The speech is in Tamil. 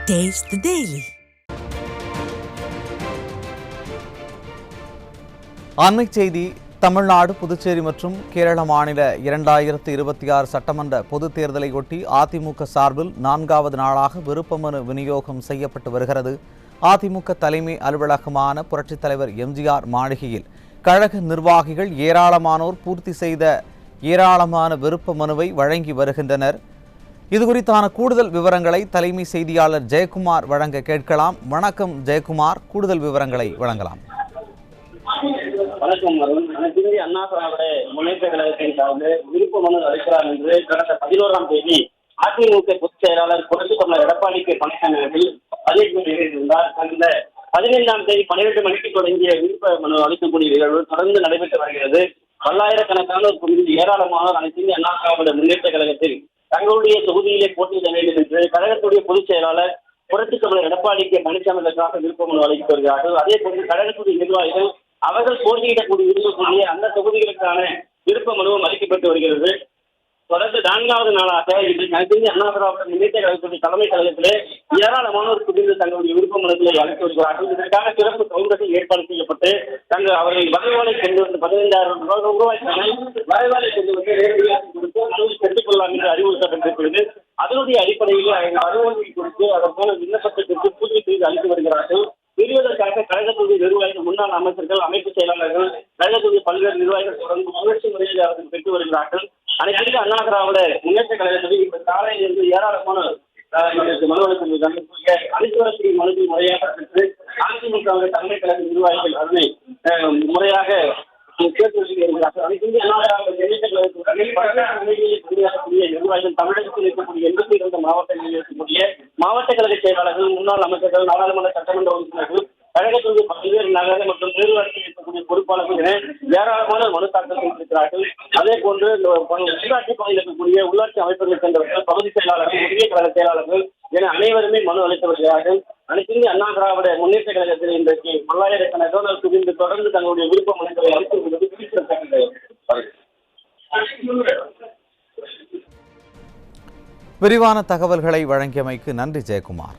Taste the Daily. அண்மை செய்தி. தமிழ்நாடு, புதுச்சேரி மற்றும் கேரள மாநில 2026 சட்டமன்ற பொதுத் தேர்தலையொட்டி அதிமுக சார்பில் 4வது நாளாக விருப்பமனு விநியோகம் செய்யப்பட்டு வருகிறது. அதிமுக தலைமை அலுவலகமான புரட்சித் தலைவர் எம்ஜிஆர் மாளிகையில் கழக நிர்வாகிகள் ஏராளமானோர் பூர்த்தி செய்த ஏராளமான விருப்ப மனுவை வழங்கி வருகின்றனர். இதுகுறித்தான கூடுதல் விவரங்களை தலைமை செய்தியாளர் ஜெயக்குமார் வழங்க கேட்கலாம். வணக்கம் ஜெயக்குமார், கூடுதல் விவரங்களை வழங்கலாம். வணக்கம் வருண். இந்திய அண்ணா திராவிட முன்னேற்ற கழகத்தின் சார்பில் விருப்ப மனு அளிக்கிறார் என்று கடந்த 11ஆம் தேதி அதிமுக பொதுச் செயலாளர் புரட்சித் தலைவர் எடப்பாடி கே பழனிசாமி அவர்கள் பதிவு வெளியிட்டிருந்தார். கடந்த 15ஆம் தேதி 12 மணிக்கு தொடங்கிய விருப்ப மனு அளிக்கக்கூடிய நிகழ்வு தொடர்ந்து நடைபெற்று வருகிறது. பல்லாயிரக்கணக்கானோர் குழுவில் ஏராளமானோர் அனைத்து இந்திய அண்ணா திராவிட முன்னேற்ற கழகத்தில் தங்களுடைய தொகுதியிலே போட்டியிட வேண்டும் என்று கழகத்துடைய பொதுச் செயலாளர் புரட்சித் தலைவர் எடப்பாடி கே பழனிசாமி அவர்களுக்காக விருப்ப மனு அளித்து வருகிறார்கள். அதே போன்று கழகத்துடைய நிர்வாகிகள் அவர்கள் போட்டியிடக்கூடிய விரும்பக்கூடிய அந்த தொகுதிகளுக்கான விருப்ப மனுவும் அளிக்கப்பட்டு வருகிறது. தொடர்ந்து 4வது நாளாக இன்று இந்திய அண்ணா திராவிட முன்னேற்ற கழகத்துடைய தலைமை கழகத்திலே ஏராளமானோர் குவிந்து தங்களுடைய விருப்ப மனுக்களை அளித்து வருகிறார்கள். இதற்காக சிறப்பு கவுண்டர்கள் ஏற்பாடு செய்யப்பட்டு அவர்கள் வரைவாலை கொண்டு வந்து 15,000 ரூபாய்க்கான வரைவாலை கொண்டு வந்து நேரடியாக கொடுத்து மனுவை பெற்றுக் கொள்ளலாம் என்று அறிவுறுத்தப்பட்டிருக்கிறது. அதனுடைய அடிப்படையில் வரைவாலை கொடுத்து அதற்கான விண்ணப்பத்திற்கு பூஜை செய்து அளித்து வருகிறார்கள். பெறுவதற்காக கழகத்துடைய நிர்வாகிகள், முன்னாள் அமைச்சர்கள், அமைப்பு செயலாளர்கள், கழகத்துடைய பல்வேறு நிர்வாகிகள் தொடர்ந்து சுழற்சி முறையில் அவர்கள் பெற்று வருகிறார்கள். அனைத்து அண்ணா திராவிட முன்னேற்ற கழகத்தில் இந்த காலையிலிருந்து ஏராளமான மனு அளித்து வரக்கூடிய மனுக்கள் முறையாக பெற்று அதிமுக தலைமை கழக நிர்வாகிகள் அதனை முறையாக கேட்டு வருகிறார்கள். அனைத்து அண்ணா திராவிட முன்னேற்ற கழகத்தில் பணியாற்றக்கூடிய நிர்வாகிகள் தமிழகத்தில் இருக்கக்கூடிய 82 மாவட்டங்களில் இருக்கக்கூடிய மாவட்ட கழக செயலாளர்கள், முன்னாள் அமைச்சர்கள், நாடாளுமன்ற சட்டமன்ற உறுப்பினர்கள், கழகத்துடைய பல்வேறு நகர மற்றும் பேரூராட்சியில் இருக்கக்கூடிய பொறுப்பாளர்கள் என ஏராளமான மனு தாக்கல் செய்திருக்கிறார்கள். அதே போன்று உள்ளாட்சி பகுதியில் இருக்கக்கூடிய உள்ளாட்சி அமைப்புகளை சேர்ந்தவர்கள், பகுதி செயலாளர்கள், உரிய கழக செயலாளர்கள் என அனைவருமே மனு அளித்து வருகிறார்கள். அனைத்து அண்ணா திராவிட முன்னேற்ற கழகத்தில் இன்றைக்கு பல்லாயிரக்கணக்கானோர் குவிந்து தொடர்ந்து தங்களுடைய விருப்ப மனுக்களை அளித்து வருவது குறிப்பிடத்தக்கது. விரிவான தகவல்களை வழங்கியமைக்கு நன்றி ஜெயக்குமார்.